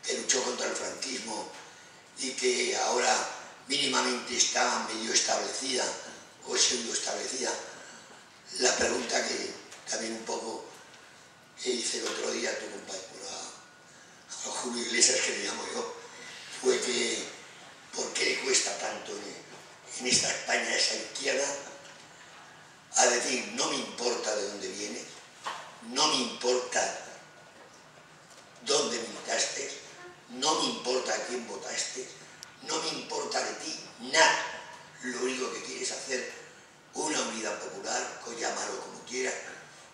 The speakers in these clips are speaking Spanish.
que luchó contra el franquismo y que ahora mínimamente está medio establecida o pseudo establecida. La pregunta que también un poco que hice el otro día a tu compañero, a Julio Iglesias, que le llamo yo, fue que ¿por qué le cuesta tanto en esta España esa izquierda a decir no me importa de dónde vienes, no me importa dónde militaste, no me importa a quién votaste, no me importa de ti nada, lo único que quieres hacer una unidad popular, o llámalo como quieras,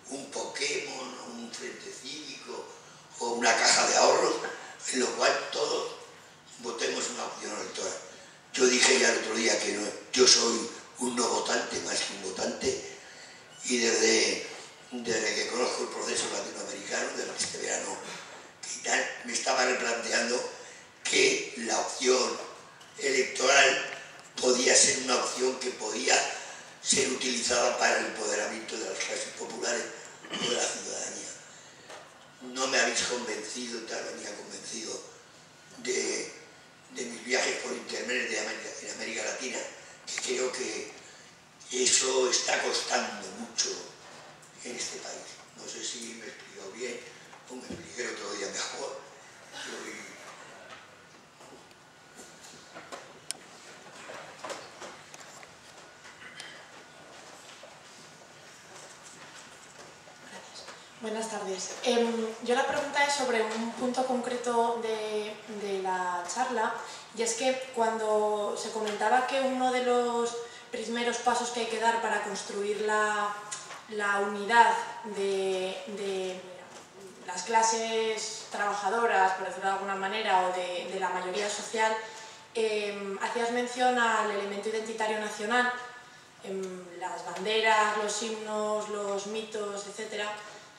un Pokémon, un frente cívico o una caja de ahorros, en lo cual todos votemos una opción electoral. Yo dije ya el otro día que no, yo soy un no votante más que un votante, y desde que conozco el proceso latinoamericano, desde este verano y tal, me estaba replanteando que la opción electoral podía ser una opción que podía ser utilizada para el empoderamiento de las clases populares o de la ciudadanía. No me habéis convencido, tal venía convencido de mis viajes por internet en América Latina, que creo que eso está costando mucho en este país. No sé si me explico bien o me expliqué el otro día mejor. Buenas tardes. Yo la pregunta es sobre un punto concreto de la charla, y es que cuando se comentaba que uno de los primeros pasos que hay que dar para construir la unidad de las clases trabajadoras, por decirlo de alguna manera, o de la mayoría social, hacías mención al elemento identitario nacional, las banderas, los himnos, los mitos, etc.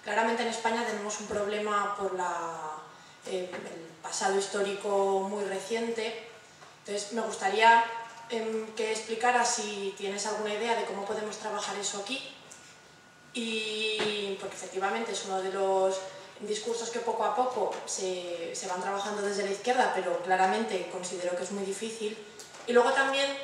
Claramente en España tenemos un problema por el pasado histórico muy reciente. Entonces me gustaría que explicaras si tienes alguna idea de cómo podemos trabajar eso aquí, y porque efectivamente es uno de los discursos que poco a poco se van trabajando desde la izquierda, pero claramente considero que es muy difícil. Y luego también,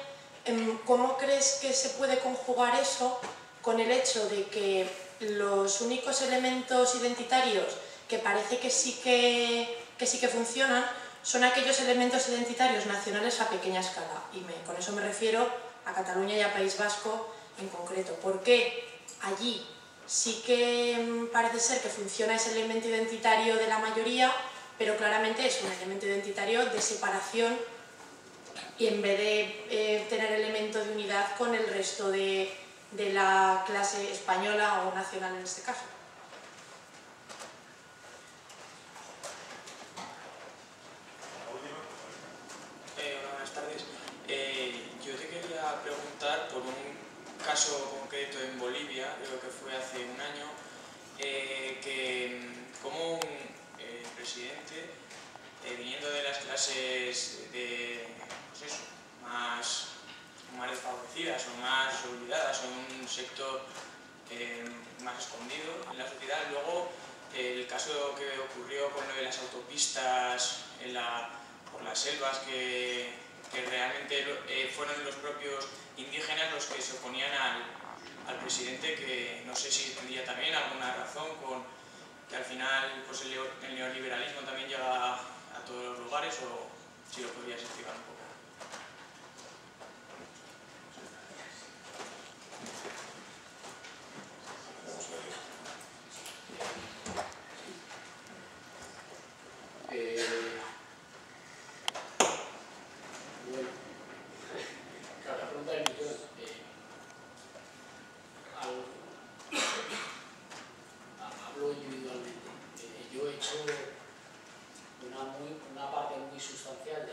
¿cómo crees que se puede conjugar eso con el hecho de que los únicos elementos identitarios que parece que sí que funcionan son aquellos elementos identitarios nacionales a pequeña escala? Y con eso me refiero a Cataluña y a País Vasco en concreto. ¿Por qué allí sí que parece ser que funciona ese elemento identitario de la mayoría, pero claramente es un elemento identitario de separación, y en vez de tener elemento de unidad con el resto de la clase española o nacional en este caso? Buenas tardes. Yo te quería preguntar por un caso concreto en Bolivia, creo que fue hace un año, que como un presidente, viniendo de las clases pues eso, más desfavorecidas o más olvidadas, o un sector más escondido en la sociedad, luego el caso que ocurrió con lo de las autopistas por las selvas, que realmente fueron los propios indígenas los que se oponían al presidente, que no sé si tendría también alguna razón con que al final pues el neoliberalismo también llega a todos los lugares, o si lo podrías explicar un poco. Bueno, la pregunta de millón. Hablo individualmente. Yo he hecho una parte muy sustancial de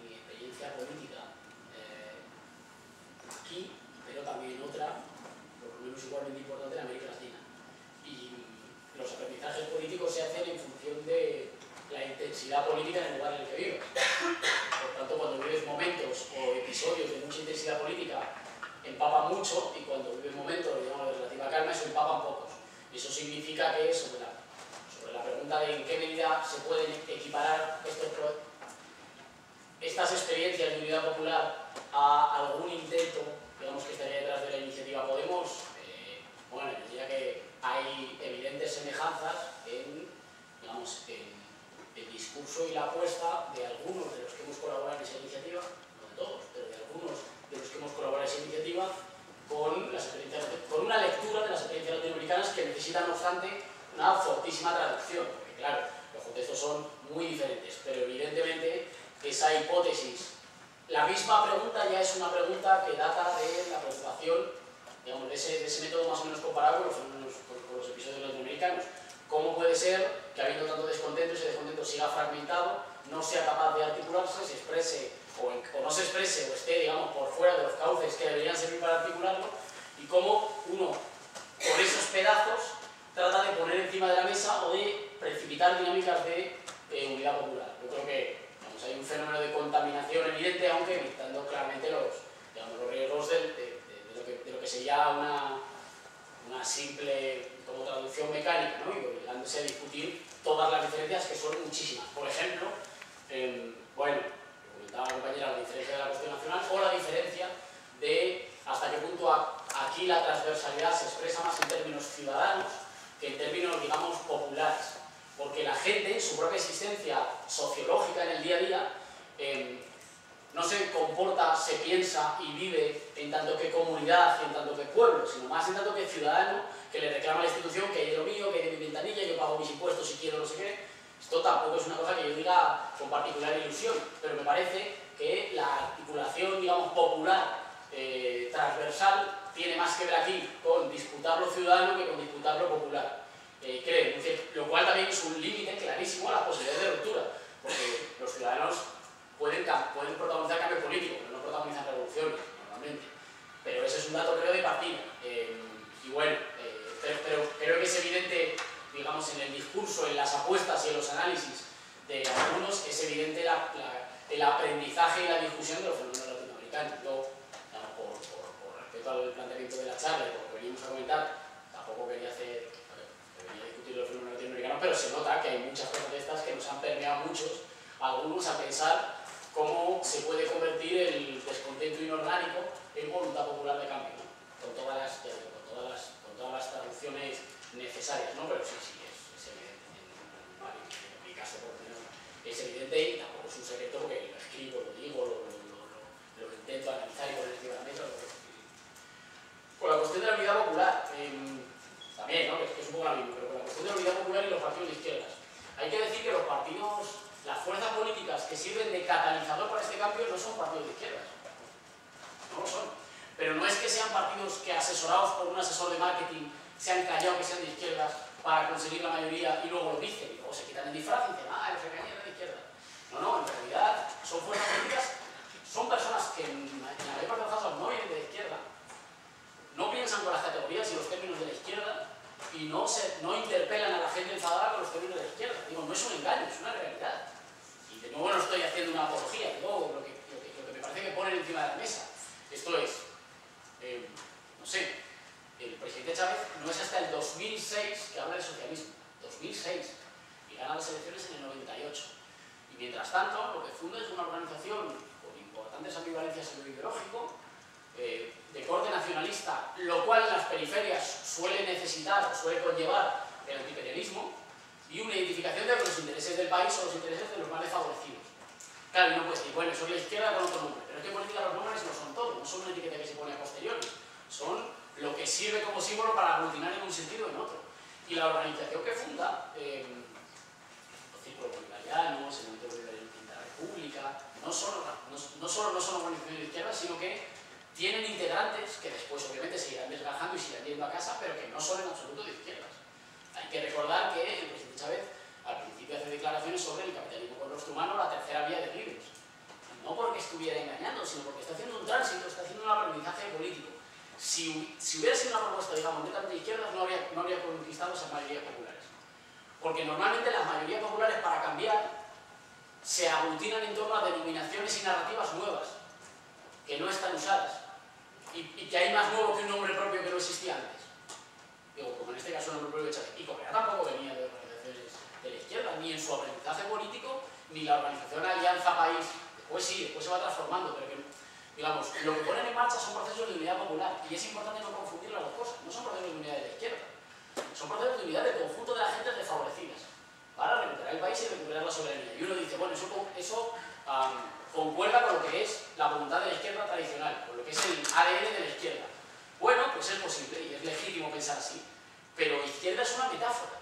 mi experiencia política aquí, pero también otra, por lo menos igualmente importante, en América Latina. Y los aprendizajes políticos se hacen en función de la intensidad política en el lugar en el que vives. Por tanto, cuando vives momentos o episodios de mucha intensidad política, empapan mucho, y cuando vives momentos, digamos, de relativa calma, eso empapan pocos. Eso significa que sobre la pregunta de en qué medida se pueden equiparar estos particular a algún intento, digamos, que estaría detrás de la iniciativa Podemos, bueno, yo diría que hay evidentes semejanzas en, digamos, en el discurso y la apuesta de algunos de los que hemos colaborado en esa iniciativa, no de todos, pero de algunos de los que hemos colaborado en esa iniciativa, con una lectura de las experiencias latinoamericanas que necesitan, no obstante, una fortísima traducción, porque claro, los contextos son muy diferentes, pero evidentemente esa hipótesis, la misma pregunta ya es una pregunta que data de la preocupación, digamos, de ese método más o menos comparado con los episodios latinoamericanos. ¿Cómo puede ser que habiendo tanto descontento, ese descontento siga fragmentado, no sea capaz de articularse, se exprese o no se exprese o esté, digamos, por fuera de los cauces que deberían servir para articularlo, y cómo uno, por esos pedazos, trata de poner encima de la mesa o de precipitar dinámicas de unidad popular? Yo creo que, digamos, hay un fenómeno de contaminación evidente, aunque evitando claramente los riesgos de lo que sería una simple como traducción mecánica, ¿no? Y obligándose a discutir todas las diferencias, que son muchísimas. Por ejemplo, bueno, comentaba la compañera la diferencia de la cuestión nacional, o la diferencia de hasta qué punto aquí la transversalidad se expresa más en términos ciudadanos que en términos, digamos, populares. Porque la gente, su propia existencia sociológica en el día a día, no se comporta, se piensa y vive en tanto que comunidad y en tanto que pueblo, sino más en tanto que ciudadano que le reclama a la institución que hay de lo mío, que hay de mi ventanilla, yo pago mis impuestos si quiero, no sé qué. Esto tampoco es una cosa que yo diga con particular ilusión, pero me parece que la articulación, digamos, popular, transversal, tiene más que ver aquí con disputar lo ciudadano que con disputar lo popular. Creo, lo cual también es un límite clarísimo a la posibilidad de ruptura, porque los ciudadanos pueden protagonizar cambios políticos, pero no protagonizan revoluciones normalmente. Pero ese es un dato, creo, de partida. Y bueno, pero creo que es evidente, digamos, en el discurso, en las apuestas y en los análisis de algunos, es evidente el aprendizaje y la discusión de los fenómenos latinoamericanos. Yo, digamos, por respeto al planteamiento de la charla y por lo que venimos a comentar, tampoco quería discutir los fenómenos latinoamericanos, pero se nota que hay muchas cosas de estas que nos han permeado algunos a pensar cómo se puede convertir el descontento inorgánico en voluntad popular de cambio, ¿no? con todas las traducciones necesarias, ¿no? Pero sí, es evidente. En mi caso, por lo menos, es evidente, y tampoco es un secreto porque lo escribo, lo digo, lo intento analizar y poner encima de la mesa. Con la cuestión de la unidad popular, también, ¿no? que es un poco la misma, pero con la cuestión de la unidad popular y los partidos de izquierdas, hay que decir que los partidos, las fuerzas políticas que sirven de catalizador para este cambio no son partidos de izquierdas. No lo son. Pero no es que sean partidos que, asesorados por un asesor de marketing, se han callado que sean de izquierdas para conseguir la mayoría y luego lo dicen, y luego se quitan el disfraz y dicen, el FMI es de izquierda. No, en realidad son fuerzas políticas, son personas que en la mayor parte de los casos no vienen de la izquierda, no piensan con las categorías y los términos de la izquierda, y no interpelan a la gente enfadada con los términos de la izquierda. Digo, no es un engaño, es una realidad. Y de nuevo no estoy haciendo una apología, digo lo que me parece que ponen encima de la mesa. Esto es, no sé, el presidente Chávez no es hasta el 2006 que habla de socialismo. 2006. Y gana las elecciones en el 98. Y mientras tanto, lo que funda es una organización con importantes ambivalencias en lo ideológico, de corte nacionalista, lo cual en las periferias suele necesitar o suele conllevar el antiimperialismo, y una identificación de los intereses del país o los intereses de los más desfavorecidos. Claro, y no puede decir, bueno, soy la izquierda con otro nombre, pero es que en política los nombres no son todo, no son una etiqueta que se pone a posteriori, son lo que sirve como símbolo para aglutinar en un sentido o en otro. Y la organización que funda, los círculos bolivarianos, el movimiento bolivariano en la República, no solo no son organizaciones de izquierda, sino que tienen integrantes que después obviamente se irán desgajando y se irán yendo a casa, pero que no son en absoluto de izquierdas. Hay que recordar que el presidente Chávez al principio hace declaraciones sobre el capitalismo con rostro humano, la tercera vía de libros. No porque estuviera engañando, sino porque está haciendo un tránsito, está haciendo un aprendizaje político. Si hubiera sido una propuesta, digamos, netamente de izquierdas, no habría conquistado esas mayorías populares. Porque normalmente las mayorías populares, para cambiar, se aglutinan en torno a denominaciones y narrativas nuevas, que no están usadas, y que hay más nuevo que un nombre propio que no existía antes. Digo, como en este caso el nombre propio de Chávez. Y Correa tampoco venía de organizaciones de la izquierda, ni en su aprendizaje político, ni la organización Alianza País. Después sí, después se va transformando, pero que Digamos, lo que ponen en marcha son procesos de unidad popular, y es importante no confundir las dos cosas. No son procesos de unidad de la izquierda, son procesos de unidad del conjunto de las gentes desfavorecidas para recuperar el país y recuperar la soberanía. Y uno dice, bueno, eso concuerda con lo que es la voluntad de la izquierda tradicional, con lo que es el ADN de la izquierda. Bueno, pues es posible y es legítimo pensar así, pero izquierda es una metáfora.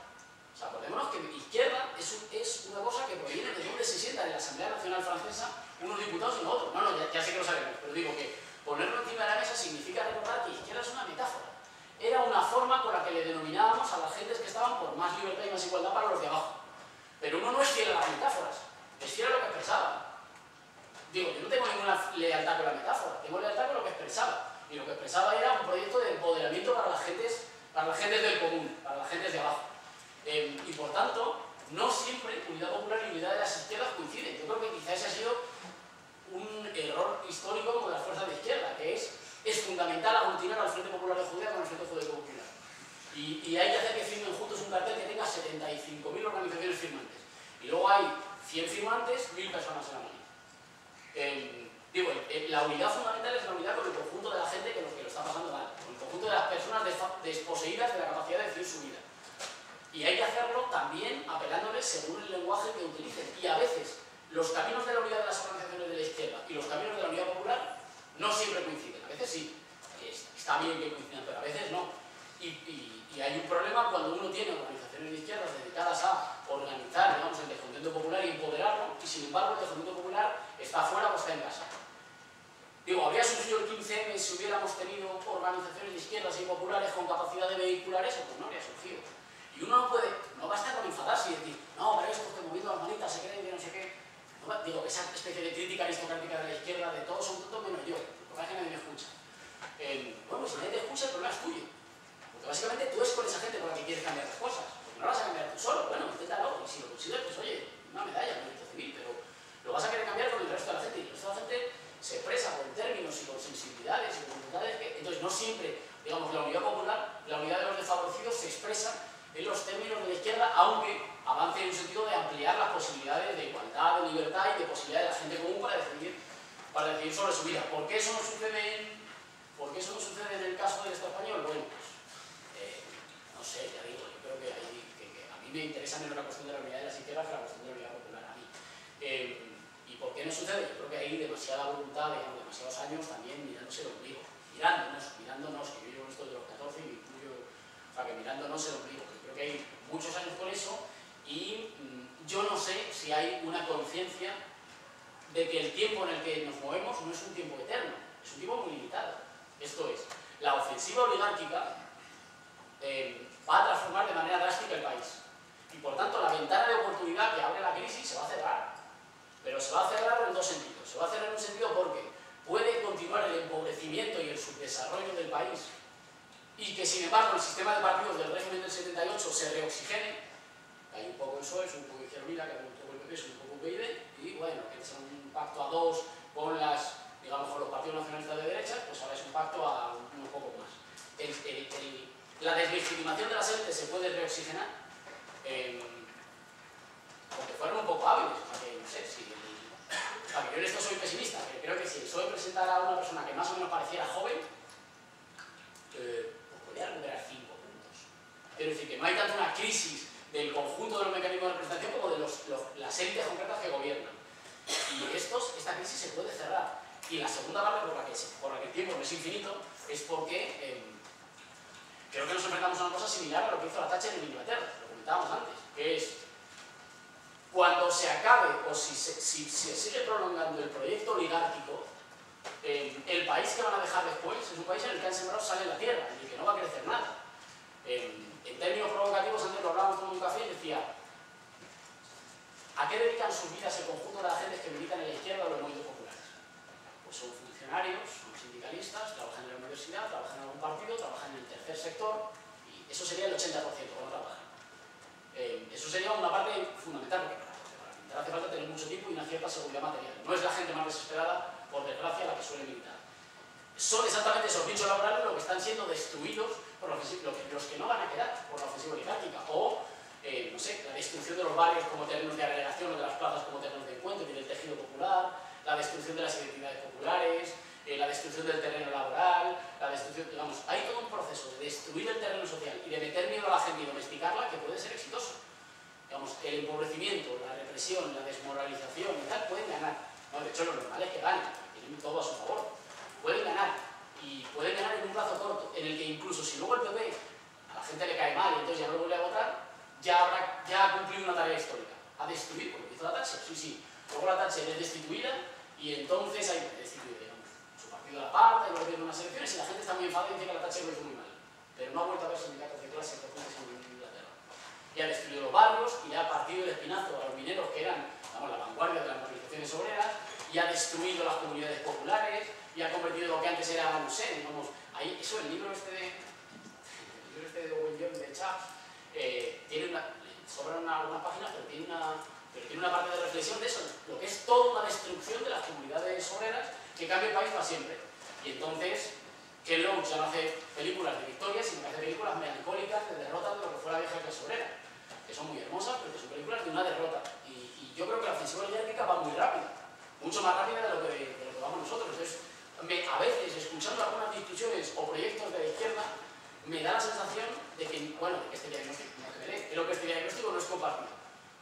O sea, acordémonos que izquierda es una cosa que proviene de donde se sientan en la Asamblea Nacional Francesa unos diputados y no otros. No, ya sé que lo sabemos, pero digo que ponerlo encima de la mesa significa recordar que izquierda es una metáfora. Era una forma con la que le denominábamos a las gentes que estaban por más libertad y más igualdad para los de abajo. Pero uno no es fiel a las metáforas, es fiel a lo que expresaba. Digo, yo no tengo ninguna lealtad con la metáfora, tengo lealtad con lo que expresaba. Y lo que expresaba era un proyecto de empoderamiento para las gentes del común, para las gentes de abajo. Y por tanto, no siempre unidad popular y unidad de las izquierdas coinciden. Yo creo que quizá ese ha sido un error histórico como de las fuerzas de izquierda, que es fundamental aglutinar al Frente Popular de Judea con el Frente Judaico Popular. Y hay que hacer que firmen juntos un cartel que tenga 75.000 organizaciones firmantes. Y luego hay 100 firmantes, 1.000 personas en la mano. Digo, la unidad fundamental es la unidad con el conjunto de la gente que lo está pasando mal, con el conjunto de las personas desposeídas de la capacidad de decidir su vida. Y hay que hacerlo también apelándoles según el lenguaje que utilicen. Y a veces los caminos de la unidad de las organizaciones de la izquierda y los caminos de la unidad popular no siempre coinciden. A veces sí, está bien que coincidan, pero a veces no. Y hay un problema cuando uno tiene organizaciones de izquierdas dedicadas a organizar, digamos, el descontento popular y empoderarlo, y sin embargo el descontento popular está fuera o está en casa. Digo, ¿habría surgido el 15M si hubiéramos tenido organizaciones de izquierdas y populares con capacidad de vehicular eso? Pues no habría surgido. Y uno no basta con enfadarse y decir, no, para esto que moviendo las manitas se creen que no sé qué. No, digo, esa especie de crítica aristocrática de la izquierda, de todos son tontos menos yo, porque es que nadie me escucha. Bueno, si nadie te escucha, el problema es tuyo. Porque básicamente tú es con esa gente con la que quieres cambiar las cosas. Porque no las vas a cambiar tú solo. Bueno, inténtalo. Y si lo consigues, pues oye, una medalla, un mérito civil, pero lo vas a querer cambiar con el resto de la gente. Y el resto de la gente se expresa con términos y con sensibilidades y con voluntades que... Entonces, no siempre, digamos, la unidad popular, la unidad de los desfavorecidos se expresa en los términos de la izquierda, aunque avance en un sentido de ampliar las posibilidades de igualdad, de libertad y de posibilidad de la gente común para decidir sobre su vida. ¿Por qué eso no sucede en el caso del Estado español? Bueno, pues, no sé, ya digo, yo creo que a mí me interesa menos la cuestión de la unidad de las izquierdas que la cuestión de la unidad popular a mí. ¿Y por qué no sucede? Yo creo que hay demasiada voluntad, digamos, demasiados años también mirándose el ombligo, mirándonos, que yo llevo esto de los 14 y o sea, que mirándonos el ombligo. Yo creo que hay muchos años con eso y yo no sé si hay una conciencia de que el tiempo en el que nos movemos no es un tiempo eterno, es un tiempo muy limitado. Esto es, la ofensiva oligárquica va a transformar de manera drástica el país. Y por tanto, la ventana de oportunidad que abre la crisis se va a cerrar. Pero se va a cerrar en dos sentidos. Se va a cerrar en un sentido porque puede continuar el empobrecimiento y el subdesarrollo del país y que, sin embargo, el sistema de partidos del régimen del 78 se reoxigene. Hay un poco el PSOE, es un poco Izquierda Unida, que hay un poco el PP, es un poco PID, y bueno, que es un pacto a dos con con los partidos nacionalistas de derecha, pues ahora es un pacto a un poco más. La deslegitimación de las élites se puede reoxigenar, porque fueron un poco hábiles, o sea que no sé si... yo en esto soy pesimista, pero creo que si el PSOE presentara a una persona que más o menos pareciera joven, pues podría recuperar 5 puntos. Quiero decir que no hay tanto una crisis del conjunto de los mecanismos de representación como de las élites concretas que gobiernan. Y esta crisis se puede cerrar. Y la segunda parte por la que el tiempo no es infinito es porque creo que nos enfrentamos a una cosa similar a lo que hizo la Thatcher en Inglaterra, lo comentábamos antes, que es cuando se acabe o si se sigue prolongando el proyecto oligárquico, el país que van a dejar después es un país en el que han sembrado sal en la tierra, en el que no va a crecer nada. En términos provocativos, antes lo hablábamos con un café y decía, ¿a qué dedican sus vidas el conjunto de las gentes que militan en la izquierda o los movimientos populares? Pues son funcionarios, son sindicalistas, trabajan en la universidad, trabajan en algún partido, trabajan en el tercer sector, y eso sería el 80% cuando trabajan. Eso sería una parte fundamental, porque para militar hace falta tener mucho tiempo y una cierta seguridad material. No es la gente más desesperada, por desgracia, la que suele militar. Son exactamente esos nichos laborales los que están siendo destruidos por los que no van a quedar por la ofensiva oligárquica. O, no sé, la destrucción de los barrios como terrenos de agregación o de las plazas como terrenos de encuentro y del tejido popular, la destrucción de las identidades populares, la destrucción del terreno laboral, la destrucción, digamos, hay todo un proceso de destruir el terreno social y de meter miedo a la gente y domesticarla que puede ser exitoso. Digamos, el empobrecimiento, la represión, la desmoralización y tal pueden ganar. No, de hecho, lo normal es que ganen, tienen todo a su favor. Pueden ganar, y pueden ganar en un plazo corto, en el que incluso si luego el PP a la gente le cae mal y entonces ya no lo vuelve a votar, ya ha cumplido una tarea histórica. A destruir, como hizo la Thatcher, sí. Luego la Thatcher es destituida y entonces hay destituido, digamos, su partido la aparta y luego pierde unas elecciones y la gente está muy enfadada y dice que la Thatcher lo hizo muy mal. Pero no ha vuelto a haber sindicatos de clase profesionales en Inglaterra. Y ha destruido los barrios y le ha partido el espinazo a los mineros que eran, digamos, la vanguardia de las movilizaciones obreras, y ha destruido las comunidades populares y ha convertido lo que antes era, no sé, digamos, ahí, eso, el libro este de Owen Young, de Chaps, tiene sobran algunas páginas, pero tiene una parte de reflexión de eso, lo que es toda una destrucción de las comunidades obreras que cambia el país para siempre. Y entonces, Ken Loach ya no hace películas de victorias, sino que hace películas melancólicas de derrotas de lo que fue la vieja clase obrera, que son muy hermosas, pero que son películas de una derrota. Y yo creo que la ofensiva oligárquica va muy rápida, mucho más rápida de lo que vamos nosotros. Entonces, a veces, escuchando algunas discusiones o proyectos de la izquierda, me da la sensación de que, bueno, de que este diagnóstico, creo que este diagnóstico no es compartido.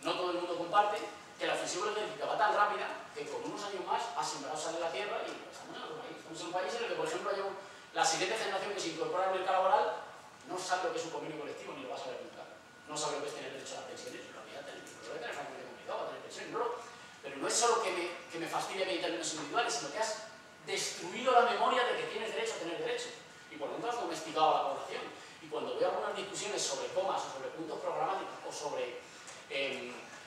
No todo el mundo comparte que la ofensiva oligárquica va tan rápida que con unos años más ha sembrado sal en la tierra y estamos en otro país. Estamos en un país en el que, por ejemplo, la siguiente generación que se incorpora al mercado laboral no sabe lo que es un convenio colectivo ni lo va a saber nunca. No sabe lo que es tener derecho a las pensiones, lo voy a tener francamente complicado a tener pensiones, no. Pero no es solo que me fastidia que hay términos individuales, sino que has destruido la memoria de que tienes derecho a tener derecho. Y por lo tanto has domesticado a la población. Y cuando veo algunas discusiones sobre comas o sobre puntos programáticos o sobre...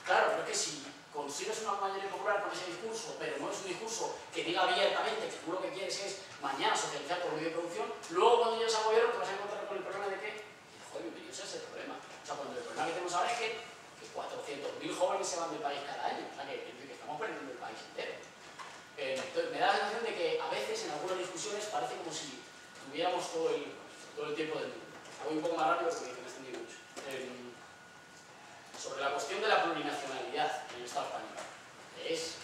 claro, creo que si consigues una mayoría popular con ese discurso, pero no es un discurso que diga abiertamente que tú lo que quieres es mañana socializar por medio de producción, luego cuando llegues al gobierno te vas a encontrar con el problema de que, joder, bienvenidos a ese problema. O sea, cuando el problema que tenemos ahora es que 400.000 jóvenes se van del país cada año, o sea, que estamos perdiendo el país entero. Entonces, me da la sensación de que a veces en algunas discusiones parece como si tuviéramos todo el tiempo del mundo. Voy un poco más rápido porque me extendí mucho. Sobre la cuestión de la plurinacionalidad en el Estado español, que es,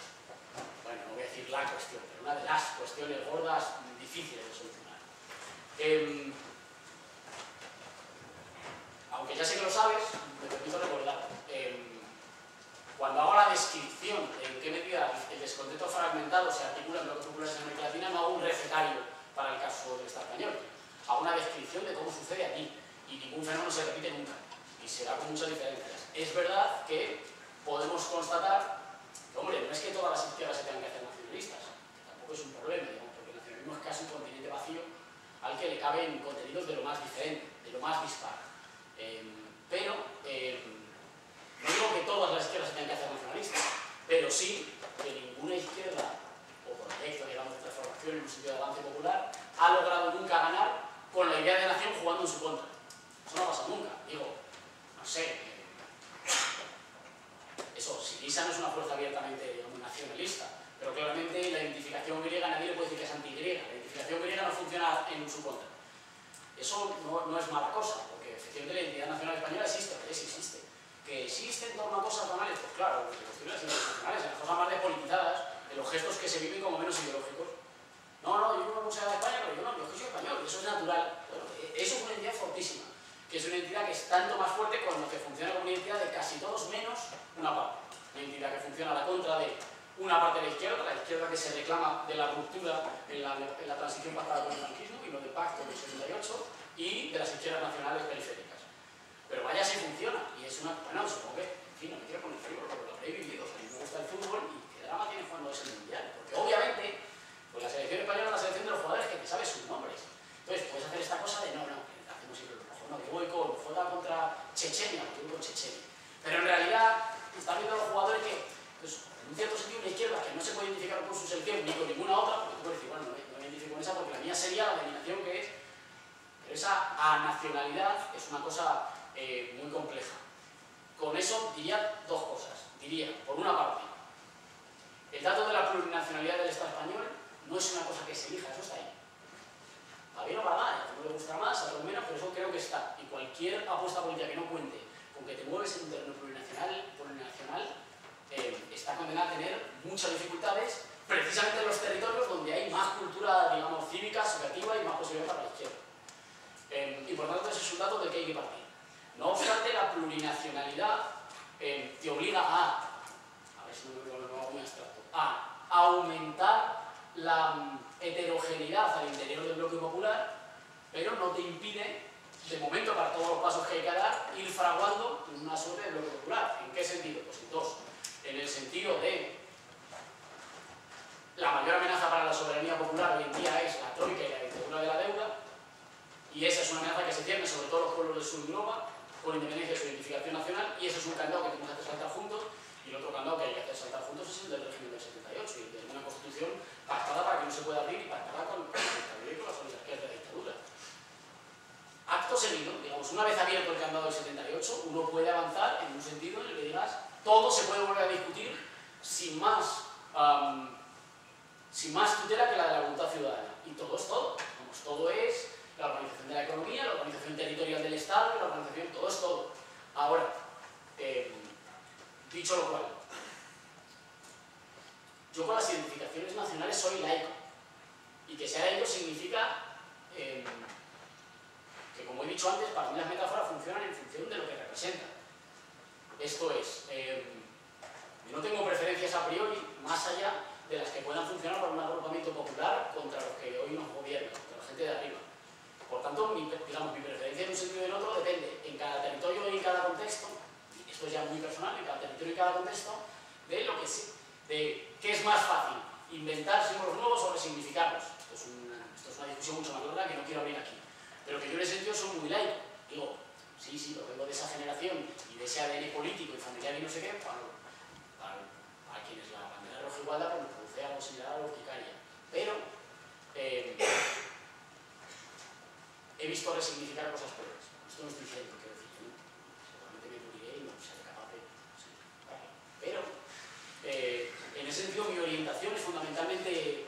bueno, no voy a decir la cuestión, pero una de las cuestiones gordas difíciles de solucionar. Aunque ya sé que lo sabes, me permito recordar. Cuando hago la descripción de en qué medida el descontento fragmentado se articula en bloques populares en América Latina, no hago un recetario para el caso del Estado español. Hago una descripción de cómo sucede aquí. Y ningún fenómeno se repite nunca. Y será con muchas diferencias. Es verdad que podemos constatar que, hombre, no es que todas las izquierdas se tengan que hacer nacionalistas. Que tampoco es un problema, digamos, porque el nacionalismo es casi un continente vacío al que le caben contenidos de lo más diferente, de lo más dispar. Pero no digo que todas las izquierdas se tengan que hacer nacionalistas, pero sí que ninguna izquierda o proyecto, digamos, de transformación en un sitio de avance popular ha logrado nunca ganar con la idea de nación jugando en su contra. Eso no ha pasado nunca. Digo, no sé, eso, Syriza no es una fuerza abiertamente, digamos, nacionalista, pero claramente la identificación griega nadie le puede decir que es antigriega. La identificación griega no funciona en su contra. Eso no es mala cosa, porque efectivamente la identidad nacional española existe, existe. Que existe en torno a cosas banales, pues claro, en cuestiones institucionales, en las cosas más despolitizadas, en los gestos que se viven como menos ideológicos. No, yo no me gusta de España, pero yo soy español, eso es natural. Bueno, eso es una identidad fortísima, que es una identidad que es tanto más fuerte cuando que funciona como una identidad de casi todos menos una parte. Una identidad que funciona a la contra de una parte de la izquierda que se reclama de la ruptura en la transición pactada con el franquismo y no del pacto del 78, y de las izquierdas nacionales periféricas. Pero vaya si funciona, y es una... Bueno, supongo que, en fin, no me quiero poner frío, porque lo habré vivido. O sea, a mí me gusta el fútbol y qué drama tiene jugando ese mundial. Porque obviamente, pues la selección española es la selección de los jugadores que te sabes sus nombres. Entonces, puedes hacer esta cosa de no, que hacemos siempre lo mejor, no, que voy juega contra Chechenia, que voy con Chechenia. Pero en realidad, están viendo a los jugadores que, pues, en un cierto sentido, una izquierda que no se puede identificar con su selección ni con ninguna otra, porque tú puedes decir, bueno, no me identifico con esa porque la mía sería la denominación que es. Pero esa anacionalidad es una cosa muy compleja. Con eso diría dos cosas. Diría, por una parte, el dato de la plurinacionalidad del Estado español no es una cosa que se elija, eso está ahí. Va bien o va mal, a uno le gusta más, a otro menos, pero eso creo que está. Y cualquier apuesta política que no cuente con que te mueves en un terreno plurinacional está condenada a tener muchas dificultades, precisamente en los territorios donde hay más cultura posible para la izquierda. Y por tanto ese es un dato del que hay que partir. No obstante, la plurinacionalidad te obliga a ver si no me lo hago muy abstracto, a aumentar la heterogeneidad al interior del bloque popular, pero no te impide, de momento, para todos los pasos que hay que dar, ir fraguando una suerte de bloque popular. ¿En qué sentido? Pues en dos. En el sentido de la mayor amenaza para la soberanía popular hoy en día es la troika y la dictadura de la deuda, y esa es una amenaza que se cierne sobre todos los pueblos del sur de Europa, con independencia de su identificación nacional, y ese es un candado que tenemos que hacer saltar juntos, y el otro candado que hay que hacer saltar juntos es el del régimen del 78, y el de una constitución pactada para que no se pueda abrir y pactada con la dictadura y con las oligarquías de la dictadura. Acto seguido, digamos, una vez abierto el candado del 78, uno puede avanzar en un sentido en el que digas, todo se puede volver a discutir sin más tutela que la de la voluntad ciudadana. Y todo es todo. Vamos, todo es la organización de la economía, la organización territorial del Estado, la organización, todo es todo. Ahora, dicho lo cual, yo con las identificaciones nacionales soy laico. Y que sea laico significa que, como he dicho antes, para mí las metáforas funcionan en función de lo que representan. Esto es, yo no tengo preferencias a priori más allá de las que puedan funcionar para un agrupamiento popular contra los que hoy nos gobiernan, contra la gente de arriba. Por tanto, mi preferencia en un sentido y en otro depende en cada territorio y en cada contexto, y esto es ya muy personal, en cada territorio y cada contexto, de lo que sí, de qué es más fácil, inventar símbolos nuevos o resignificarlos. Esto es una discusión mucho más larga que no quiero abrir aquí. Pero que yo en ese sentido soy muy laico. Digo, sí, lo vengo de esa generación y de ese ADN político y familiar y no sé qué, para quienes la bandera roja igualdad pues nos produce algo similar a la urticaria. Pero he visto resignificar cosas peores. Esto no estoy diciendo, quiero decir, ¿no? Seguramente me moriré y no seré capaz de... Sí, vale. Pero en ese sentido mi orientación es fundamentalmente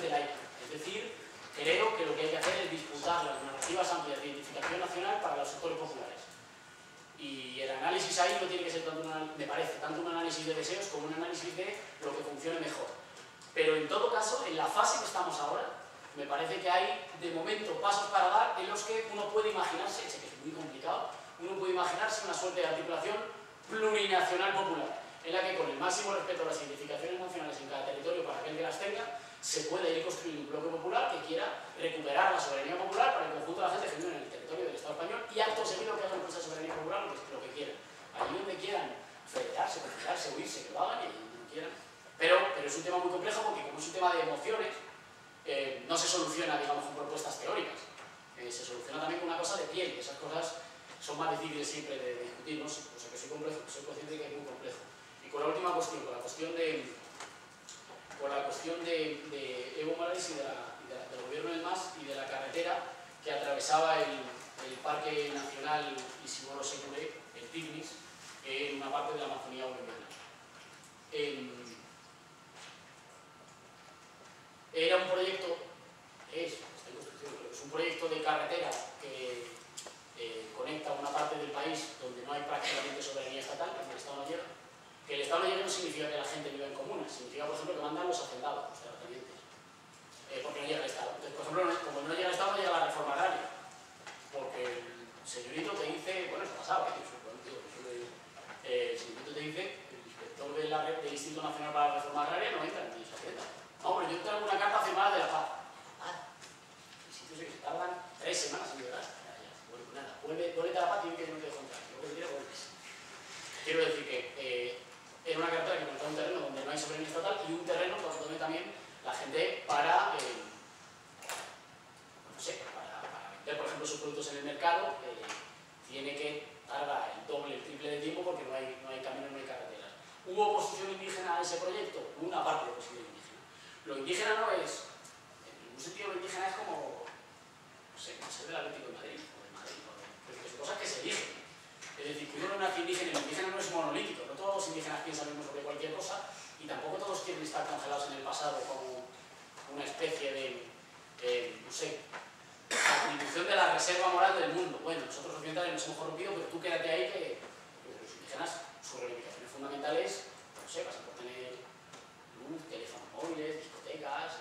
laica. Es decir, creo que lo que hay que hacer es disputar las narrativas amplias de identificación nacional para los sectores populares. Y el análisis ahí no tiene que ser me parece, tanto un análisis de deseos como un análisis de lo que funcione mejor. Pero en todo caso, en la fase que estamos ahora, me parece que hay, de momento, pasos para dar en los que uno puede imaginarse, sé que es muy complicado, uno puede imaginarse una suerte de articulación plurinacional popular, en la que con el máximo respeto a las identificaciones nacionales en cada territorio para aquel que las tenga, se puede ir construyendo un bloque popular que quiera recuperar la soberanía popular para el conjunto de la gente que vive en el territorio del Estado español y acto seguido que hagan con esa soberanía popular lo que quieran. Allí donde quieran federarse, confederarse, huirse, que lo hagan y allí donde quieran. Pero es un tema muy complejo porque como es un tema de emociones, no se soluciona, digamos, con propuestas teóricas. Se soluciona también con una cosa de piel, y esas cosas son más difíciles siempre de discutir, ¿no? O sea que soy consciente de que es muy complejo. Y con la última cuestión, con la cuestión de Evo Morales y del gobierno del MAS y de la carretera que atravesaba el Parque Nacional Isidoro Secure, el Tigris, en una parte de la Amazonía boliviana. Era un proyecto, está en construcción, creo que es un proyecto de carretera que conecta una parte del país donde no hay prácticamente soberanía estatal, donde el Estado no llega. Que el Estado no llegue no significa que la gente viva en comunas, significa, por ejemplo, que mandan los hacendados, los terratenientes, porque no llega el Estado. Entonces, por ejemplo, como no llega el Estado, no llega la reforma agraria, porque el señorito te dice, bueno, eso pasaba, el señorito te dice, el inspector del Instituto Nacional para la Reforma Agraria no entra en esa hacienda. No, pero yo traigo una carta firmada de la paz. El sitio se tardan 3 semanas en llegar. Bueno, nada, vuélvete a la paz y que no te dejo entrar. Lo que quiero vuelves. Quiero decir que era una cartera que conectaba un terreno donde no hay soberanía estatal y un terreno donde también la gente para vender, por ejemplo, sus productos en el mercado, tiene que tardar el doble, el triple de tiempo porque no hay caminos, no hay carreteras. ¿Hubo oposición indígena a ese proyecto? Una parte de oposición indígena. Lo indígena no es, en ningún sentido lo indígena es como, no sé, del Atlético de Madrid o de Madrid, pero son cosas que se eligen. Es decir, que uno no nace indígena, el indígena no es monolítico, no todos los indígenas piensan lo mismo sobre cualquier cosa y tampoco todos quieren estar congelados en el pasado como una especie de, no sé, atribución de la reserva moral del mundo. Bueno, nosotros occidentales nos hemos corrompido, pero tú quédate ahí que los indígenas, sus reivindicaciones fundamentales, no sé, pasan por tener luz, teléfonos móviles, discotecas,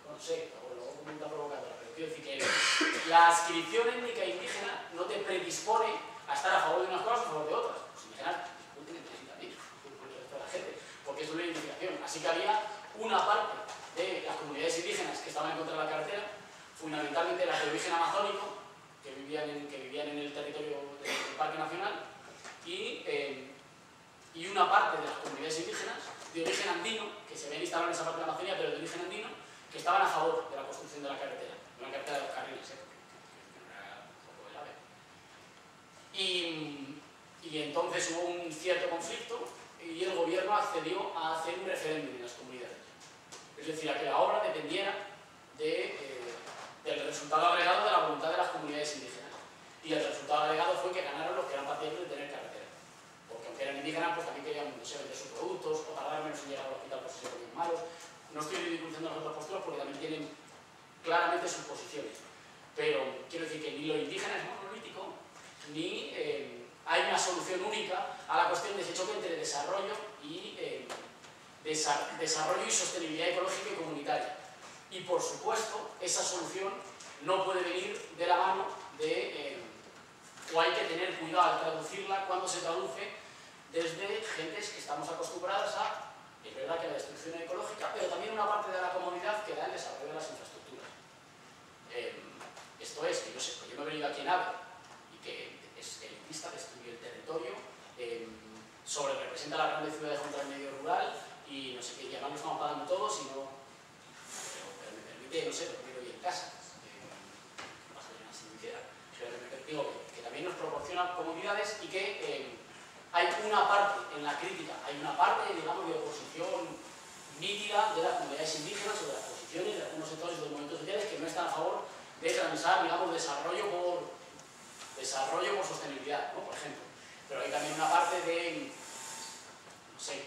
no sé, luego como una provocadora, pero quiero decir que la adscripción étnica indígena no te predispone a estar a favor de unas cosas o a favor de otras. Los indígenas discuten entre sí también, con el resto de la gente, porque es una identificación. Así que había una parte de las comunidades indígenas que estaban en contra de la carretera, fundamentalmente las de origen amazónico, que vivían en el territorio del Parque Nacional, y una parte de las comunidades indígenas de origen andino, que se habían instalado en esa parte de la Amazonía, pero de origen andino, que estaban a favor de la construcción de la carretera, de una carretera de los carriles, que no era un poco el AVE. Y entonces hubo un cierto conflicto y el gobierno accedió a hacer un referéndum en las comunidades. Es decir, a que la obra dependiera del resultado agregado de la voluntad de las comunidades indígenas. Y el resultado agregado fue que ganaron los que eran partidarios de tener carretera. Porque aunque eran indígenas, pues también querían, no sé, vender sus productos o tardar menos en llegar al hospital por si se ponían malos. No estoy ridiculizando las otras posturas porque también tienen claramente sus posiciones. Pero quiero decir que ni lo indígena es monolítico, ni hay una solución única a la cuestión de ese choque entre desarrollo y sostenibilidad ecológica y comunitaria. Y por supuesto, esa solución no puede venir de la mano o hay que tener cuidado al traducirla cuando se traduce desde gentes que estamos acostumbradas a, es verdad que la destrucción ecológica, pero también una parte de la comunidad que da el desarrollo de las infraestructuras. Esto es, que yo sé, yo me he venido aquí en AVE y que es elitista, destruye el territorio, representa las grandes ciudades contra el medio rural y no sé qué, y además lo estamos pagando todos y no... Pero me permite, no sé, dormir hoy en casa. Digo que también nos proporciona comodidades y que hay una parte en la crítica, hay una parte, digamos, de oposición nítida de las comunidades indígenas o de las posiciones de algunos sectores de los movimientos sociales que no están a favor de transar, digamos, desarrollo por sostenibilidad, ¿no? Por ejemplo. Pero hay también una parte de, no sé,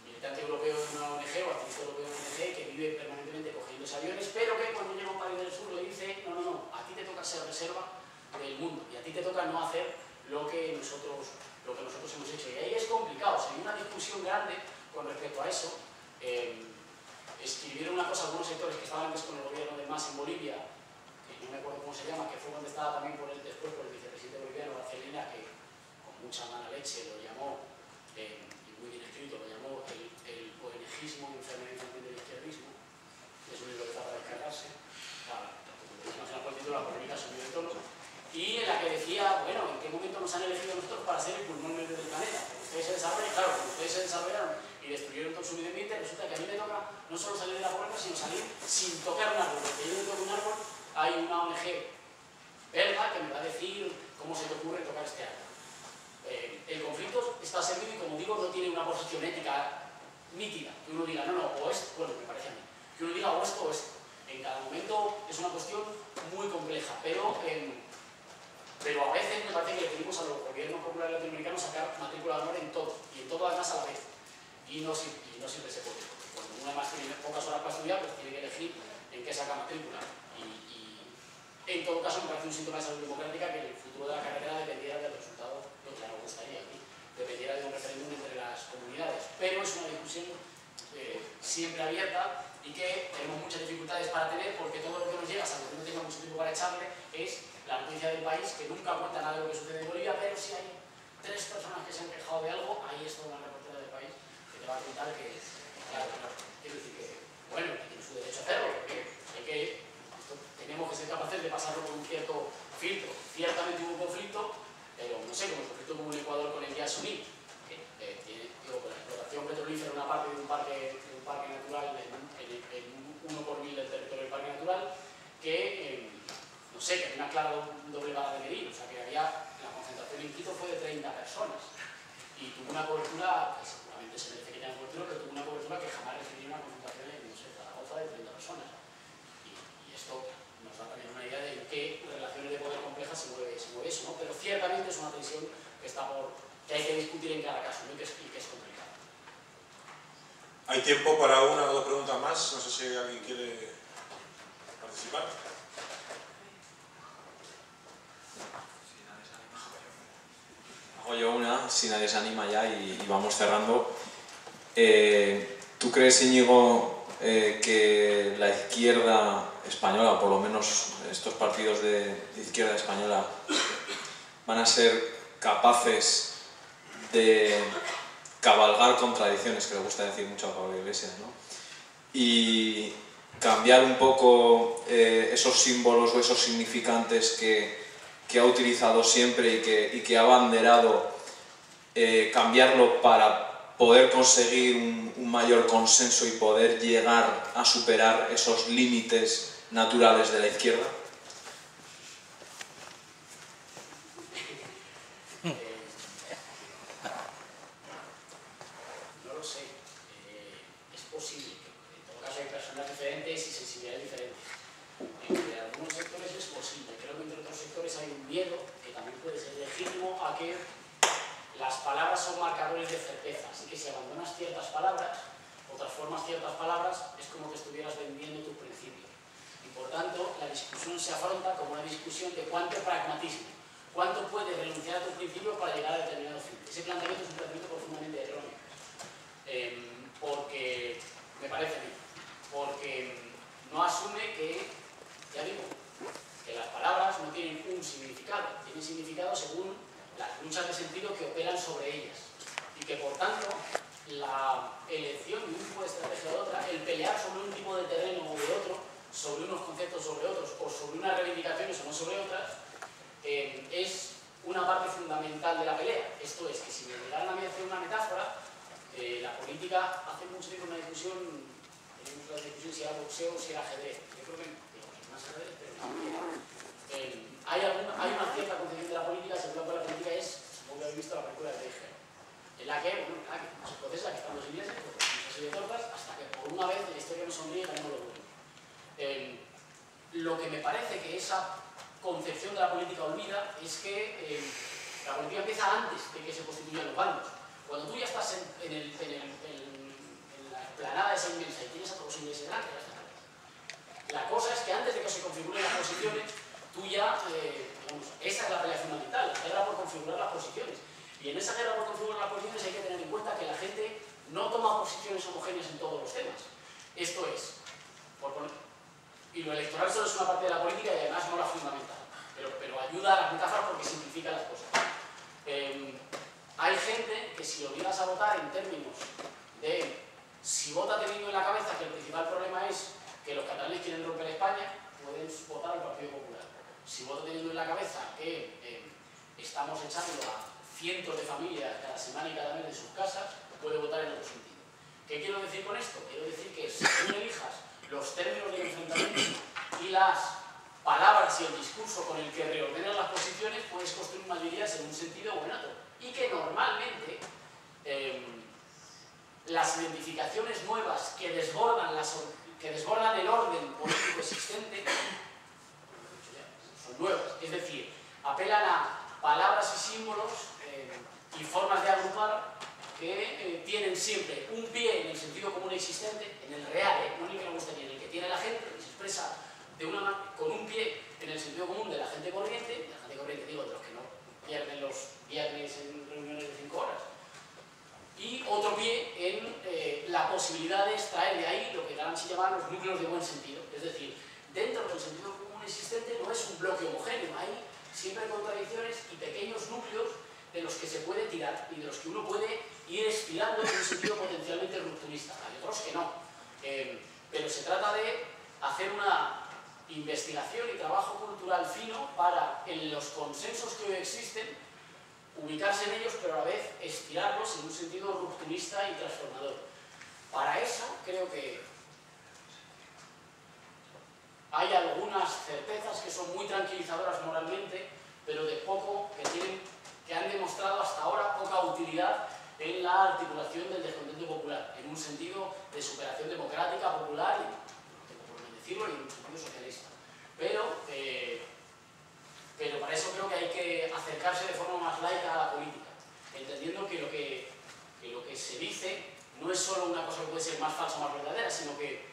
militante europeo de una ONG o activista europeo de una ONG que vive permanentemente cogiéndose aviones, pero que cuando llega a un país del sur le dice, no, a ti te toca ser reserva del mundo y a ti te toca no hacer lo que nosotros hemos hecho. Y ahí es complicado, hay una discusión grande con respecto a eso. Escribieron una cosa algunos sectores que estaban antes con el gobierno de MAS en Bolivia, que no me acuerdo cómo se llama, que fue donde estaba también después por el vicepresidente boliviano Barcelona, que con mucha mala leche lo llamó, y muy bien escrito, lo llamó el coenejismo enfermedad del izquierdismo, que es un libro que está para descargarse, por el título, la polémica subió de tono, y en la que decía, bueno, ¿en qué momento nos han elegido nosotros para ser el pulmón verde del planeta? Porque ustedes se desarrollan, claro, como ustedes se desarrollaron y destruyeron todo su medio ambiente, resulta que a mí me toca no solo salir de la pobreza, sino salir sin tocar un árbol. Porque yo dentro de un árbol hay una ONG belga que me va a decir cómo se te ocurre tocar este árbol. El conflicto está servido y, como digo, no tiene una posición ética nítida. Que uno diga, no, o esto, bueno, me parece a mí. Que uno diga o esto o esto. En cada momento es una cuestión muy compleja, pero a veces me parece que le pedimos a los gobiernos populares latinoamericanos sacar matrícula de honor en todo, y en todo además a la vez. Y no siempre se puede. Cuando uno además tiene pocas horas para estudiar, pues tiene que elegir en qué saca matrícula. Y en todo caso me parece un síntoma de salud democrática que el futuro de la carrera dependiera del resultado, lo que nos gustaría aquí, dependiera de un referéndum entre las comunidades. Pero es una discusión siempre abierta y que tenemos muchas dificultades para tener, porque todo lo que nos llega, salvo que no tenga mucho tiempo para echarle, es la noticia del país, que nunca cuenta nada de lo que sucede en Bolivia, pero si hay 3 personas que se han quejado de algo, ahí es toda una reportera del país que te va a contar que, claro, quiero decir que, bueno, que tiene su derecho a hacerlo, porque tenemos que ser capaces de pasarlo por un cierto filtro. Ciertamente hubo un conflicto, pero no sé, como el conflicto como en Ecuador con el Yasuní, que tiene, digo, con la explotación petrolífera en una parte de un parque natural, en 1 por 1000 del territorio del parque natural, que no sé, que había una clara doble vara de medir, o sea que la concentración en Quito fue de 30 personas y tuvo una cobertura, que seguramente se merece que tenga cobertura, pero tuvo una cobertura que jamás recibió una concentración en, no sé, Zaragoza de 30 personas. Y esto nos da también una idea de en qué relaciones de poder complejas se mueve eso, ¿no? Pero ciertamente es una tensión que hay que discutir en cada caso, ¿no? y que es complicada. Hay tiempo para una o dos preguntas más, no sé si alguien quiere participar. Hago yo una, si nadie se anima ya, y vamos cerrando. ¿Tú crees, Íñigo, que la izquierda española, por lo menos estos partidos de izquierda española, van a ser capaces de cabalgar contradicciones, que le gusta decir mucho a Pablo Iglesias, ¿no? Y cambiar un poco esos símbolos o esos significantes que ha utilizado siempre y que ha abanderado, cambiarlo para poder conseguir un mayor consenso y poder llegar a superar esos límites naturales de la izquierda? No lo sé. Es posible. En todo caso hay personas diferentes y sensibilidades diferentes. Entre algunos sectores es posible. Creo que entre otros sectores hay un miedo, que también puede ser legítimo, a que las palabras son marcadores de certeza. Así que si abandonas ciertas palabras o transformas ciertas palabras, es como que estuvieras vendiendo tus principios. Y por tanto, la discusión se afronta como una discusión de cuánto pragmatismo, cuánto puedes renunciar a tus principios para llegar a determinado fin. Ese planteamiento es un planteamiento profundamente erróneo. Porque, me parece a mí, porque no asume que, ya digo, que las palabras no tienen un significado, tienen significado según las luchas de sentido que operan sobre ellas. Y que, por tanto, la elección de un tipo de estrategia o de otra, el pelear sobre un tipo de terreno o de otro, sobre unos conceptos sobre otros, o sobre unas reivindicaciones o no sobre otras, es una parte fundamental de la pelea. Esto es, que si me llegaran a mí a hacer una metáfora, la política, hace mucho tiempo una discusión, tenemos la discusión si era boxeo o si era ajedrez. Yo creo que más ajedrez, pero no. Hay una cierta concepción de la política, según la cual la política es, supongo que habéis visto la película de Teijer, en la que, bueno, se procesa que están los ingleses, pues, una serie de tortas, hasta que por una vez en la historia nos sonríe y ganamos lo bueno. Lo que me parece que esa concepción de la política olvida es que la política empieza antes de que se constituyan los bandos. Cuando tú ya estás en la explanada esa inmensa y tienes a todos los ingleses delante, ya está. La cosa es que antes de que se configuren las posiciones, tú ya, digamos, esa es la pelea fundamental, la guerra por configurar las posiciones. Y en esa guerra por configurar las posiciones hay que tener en cuenta que la gente no toma posiciones homogéneas en todos los temas. Esto es, y lo electoral solo es una parte de la política y además no la fundamental, pero ayuda a las metáforas porque simplifica las cosas. Hay gente que si obligas a votar en términos de si vota teniendo en la cabeza que el principal problema es que los catalanes quieren romper España, pueden votar al Partido Popular. Si vota teniendo en la cabeza que estamos echando a cientos de familias cada semana y cada mes de sus casas, puede votar en otro sentido. ¿Qué quiero decir con esto? Quiero decir que si tú elijas los términos del enfrentamiento y las palabras y el discurso con el que reordenas las posiciones, puedes construir mayorías en un sentido o en otro. Y que normalmente las identificaciones nuevas que desbordan el orden político existente son nuevas. Es decir, apelan a palabras y símbolos y formas de agrupar que tienen siempre un pie en el sentido común existente, en el real, no en el que nos gustaría, en el que tiene la gente, que se expresa con un pie en el sentido común de la gente corriente, digo, de los que no pierden los viernes en reuniones de 5 horas, y otro pie en la posibilidad de extraer de ahí lo que Gramsci llamaba los núcleos de buen sentido. Es decir, dentro del sentido común existente no es un bloque homogéneo, hay siempre contradicciones y pequeños núcleos de los que se puede tirar y de los que uno puede ir estirando en un sentido potencialmente rupturista. Hay otros que no. Pero se trata de hacer una investigación y trabajo cultural fino para, en los consensos que hoy existen, ubicarse en ellos, pero a la vez estirarlos en un sentido rupturista y transformador. Para eso creo que hay algunas certezas que son muy tranquilizadoras moralmente, pero de poco que han demostrado hasta ahora poca utilidad en la articulación del descontento popular, en un sentido de superación democrática, popular, y no tengo por qué decirlo, y en un sentido socialista. Pero para eso creo que hay que acercarse de forma más laica a la política, entendiendo que lo que se dice no es solo una cosa que puede ser más falsa o más verdadera, sino que,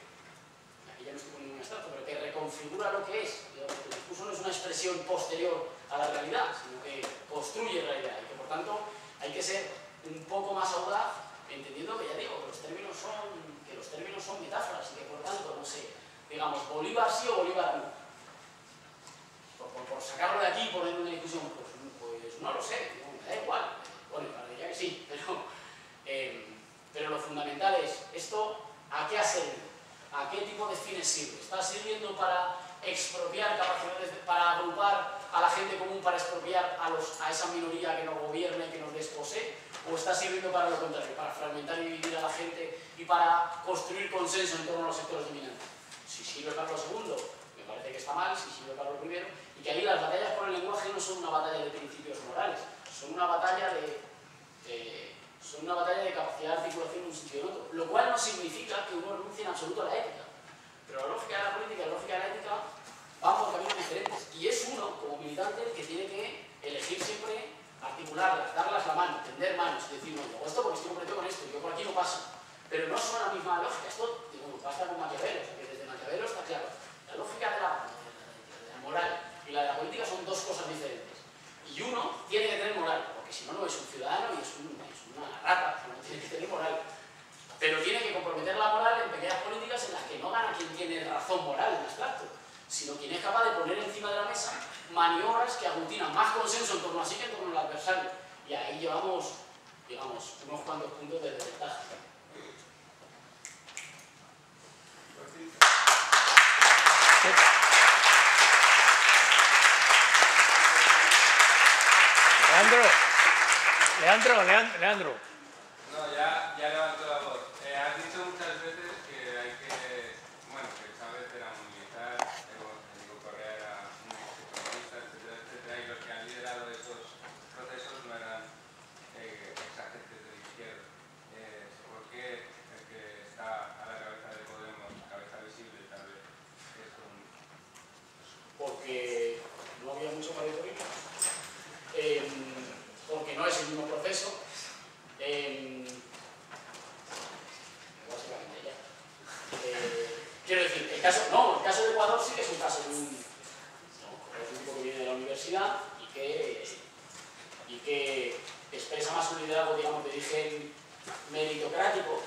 aquí ya no estoy poniendo un abstracto, pero que reconfigura lo que es. Digamos, que el discurso no es una expresión posterior a la realidad, sino que construye realidad, y que por tanto hay que ser un poco más audaz, entendiendo que, ya digo, que los términos son metáforas, y que Bolívar sí o Bolívar no. Por sacarlo de aquí y poner una discusión, pues no lo sé, me da igual. Bueno, ya que sí, pero lo fundamental es, ¿esto a qué ha servido? ¿A qué tipo de fines sirve? ¿Está sirviendo para expropiar capacidades, para agrupar a la gente común, para expropiar a esa minoría que nos gobierna y que nos desposee? ¿O está sirviendo para lo contrario, para fragmentar y dividir a la gente y para construir consenso en torno a los sectores dominantes? Si sirve para lo segundo, me parece que está mal. Si sirve para lo primero, y que ahí las batallas por el lenguaje no son una batalla de principios morales, son una batalla de capacidad de articulación en un sitio y en otro, lo cual no significa que uno renuncie en absoluto a la ética. Pero la lógica de la política y la lógica de la ética van por caminos diferentes, y es uno, como militante, el que tiene que elegir siempre articularlas, darlas la mano, tender manos, y decir, no, yo hago esto porque estoy comprometido con esto, yo por aquí no paso. Pero no son la misma lógica. Esto, digo, pasa con Maquiavelo, o sea, que desde Maquiavelo está claro. La lógica de la moral y la de la política son dos cosas diferentes. Y uno tiene que tener moral, porque si no, no es un ciudadano y es una rata, no tiene que tener moral. Pero tiene que comprometer la moral en pequeñas políticas en las que no gana quien tiene razón moral en abstracto, sino quien es capaz de poner encima de la mesa maniobras que aglutinan más consenso en torno a sí que en torno al adversario. Y ahí llevamos, digamos, unos cuantos puntos de desventaja. Leandro. No, ya levanto la voz. Has dicho muchas veces que hay que, bueno, que Chávez era un militar, Diego Correa era un economista, etcétera, etcétera, y los que han liderado esos procesos no eran exagentes de la izquierda. ¿Por qué el que está a la cabeza de Podemos, cabeza visible tal vez, es un... Porque no había mucho para decir, porque no es el mismo proceso. Básicamente ya. Quiero decir, el caso de Ecuador sí que es un caso de un tipo que viene de la universidad y que expresa más un liderazgo, digamos, de origen meritocrático,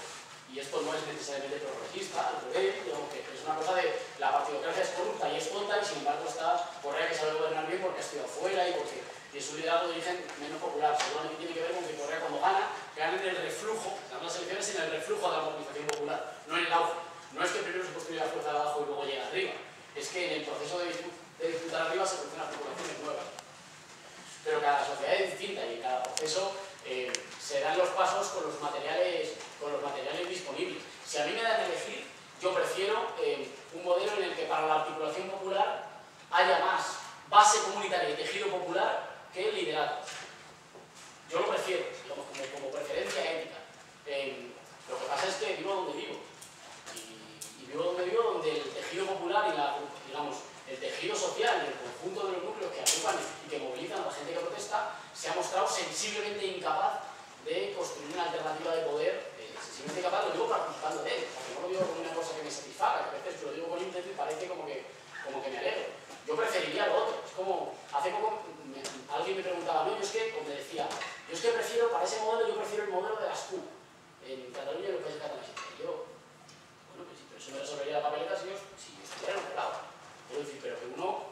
y esto no es necesariamente progresista, al revés, digamos que es una cosa de la partidocracia es corrupta y es tonta, y sin embargo está Correa, que sabe gobernar bien porque ha estudiado fuera y porque es un liderazgo de origen menos popular. Seguramente tiene que ver con que Correa, cuando gana en el reflujo, ganan las elecciones en el reflujo de la movilización popular, no en el auge. No es que primero se construye la fuerza de abajo y luego llega arriba, es que en el proceso de disputar arriba se producen articulaciones nuevas. Pero cada sociedad es distinta y en cada proceso se dan los pasos con los materiales disponibles. Si a mí me dan a elegir, yo prefiero un modelo en el que para la articulación popular haya más base comunitaria y tejido popular que liderados. Yo lo prefiero, digamos, como preferencia ética. Lo que pasa es que vivo donde vivo. Y vivo donde vivo, donde el tejido popular y el tejido social y el conjunto de los núcleos que agrupan y que movilizan a la gente que protesta se ha mostrado sensiblemente incapaz de construir una alternativa de poder, sensiblemente incapaz, lo digo participando de él, porque no lo digo como una cosa que me satisfaga, que a veces lo digo con ímpetu y parece como que me alegro. Yo preferiría lo otro. Es como, hace poco alguien me preguntaba, no, me decía, yo es que prefiero, para ese modelo, yo prefiero el modelo de las Q en Cataluña y en los países catalanes. Y yo, bueno, pues sí, pero eso me resolvería la papeleta si yo estuviera en otro lado. Quiero decir, pero que uno,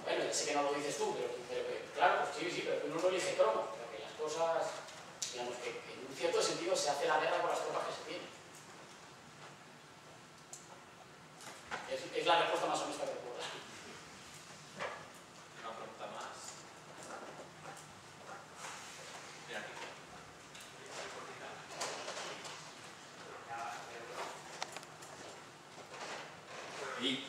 bueno, ya sé que no lo dices tú, pero que, claro, pues sí, pero que uno no elige cromo, pero que las cosas, digamos, que en un cierto sentido se hace la guerra con las tropas que se tienen. Es la respuesta más honesta que puedo dar. Una pregunta más. Mira aquí.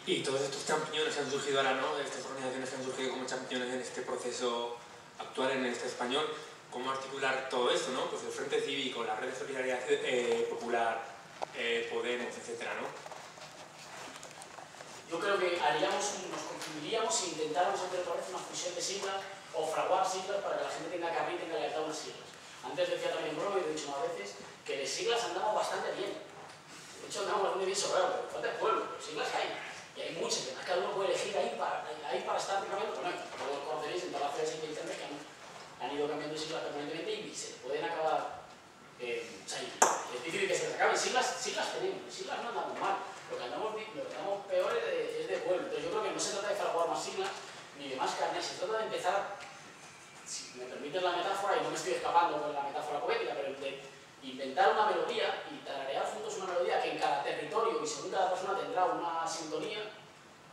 Y todos estos champiñones que han surgido ahora, ¿no? Estas organizaciones que han surgido como champiñones en este proceso actual en el Estado español, ¿cómo articular todo esto, ¿no? Pues el Frente Cívico, la Red de Solidaridad Popular, Podemos, etcétera, ¿no? Yo creo que nos confundiríamos si intentáramos hacer otra vez una fusión de siglas o fraguar siglas para que la gente tenga carne y tenga lealtad a unas siglas. Antes decía también broma, y lo he dicho más veces, que de siglas andamos bastante bien. De hecho andamos bastante bien sobrados, pero falta el pueblo, pero siglas hay. Y hay muchas, además cada uno puede elegir ahí para estar primero. Bueno, todos conoceréis en todas las redes internet que han ido cambiando de siglas permanentemente y se pueden acabar... o sea, es difícil que se les claro, siglas tenemos, siglas no andamos mal. Lo que andamos peor es de pueblo. Entonces yo creo que no se trata de fraguar más siglas ni de más carne, se trata de empezar, si me permiten la metáfora, y no me estoy escapando con la metáfora poética, pero de inventar una melodía y tararear juntos una melodía que en cada territorio y según cada persona tendrá una sintonía,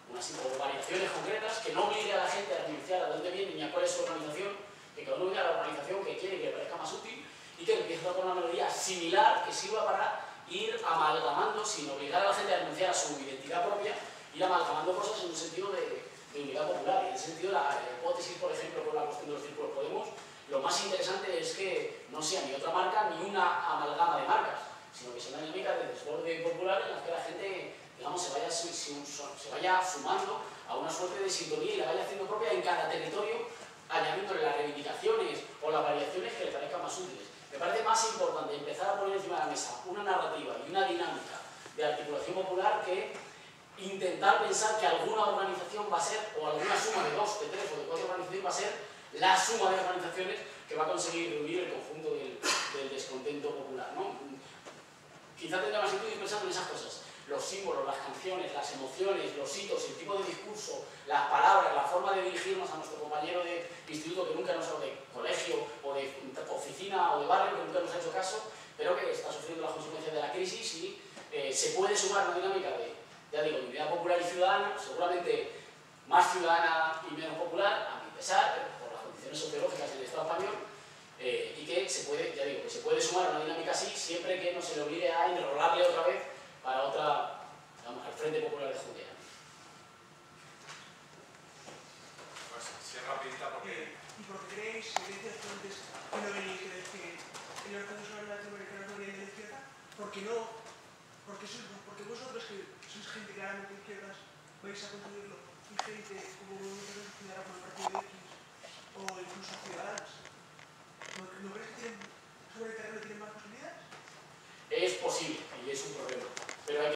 o variaciones concretas, que no obligue a la gente a renunciar a dónde viene ni a cuál es su organización, que cada uno venga a la organización que quiere y que le parezca más útil, y que empiece a tocar una melodía similar que sirva para ir amalgamando, sin obligar a la gente a renunciar a su identidad propia, ir amalgamando cosas en un sentido de unidad popular. Y en ese sentido, la hipótesis, por ejemplo, con la cuestión de los círculos Podemos, lo más interesante es que no sea ni otra marca ni una amalgama de marcas, sino que sea una dinámica de desborde popular en la que la gente, digamos, se vaya sumando a una suerte de sintonía y la vaya haciendo propia en cada territorio, añadiéndole las reivindicaciones o las variaciones que le parezcan más útiles. Me parece más importante empezar a poner encima de la mesa una narrativa y una dinámica de articulación popular que intentar pensar que alguna organización va a ser, o alguna suma de 2, de 3 o de 4 organizaciones va a ser la suma de organizaciones que va a conseguir reunir el conjunto del descontento popular, ¿no? Quizá tendrá más sentido ir pensando en esas cosas. Los símbolos, las canciones, las emociones, los hitos, el tipo de discurso, las palabras, la forma de dirigirnos a nuestro compañero de instituto que nunca nos ha, de colegio o de oficina o de barrio que nunca nos ha hecho caso, pero que está sufriendo las consecuencias de la crisis y se puede sumar una dinámica de, ya digo, de unidad popular y ciudadana, seguramente más ciudadana y menos popular, a mi pesar, pero por las condiciones sociológicas del Estado español, y que se puede, ya digo, que se puede sumar a una dinámica así siempre que no se le obligue a enrolarle otra vez para otra, digamos, al Frente Popular de Judea. Pues si es rapidita porque... ¿Y por qué creéis, que decías antes, que no venís a decir en los Estados Unidos latinoamericanos no vienen de la izquierda? Porque no, porque vosotros que sois gente claramente de izquierdas vais a conseguirlo y gente como vosotros estudiará por el partido de X o incluso Ciudadanos. ¿No crees que sobre el terreno tienen más posibilidades? Es posible.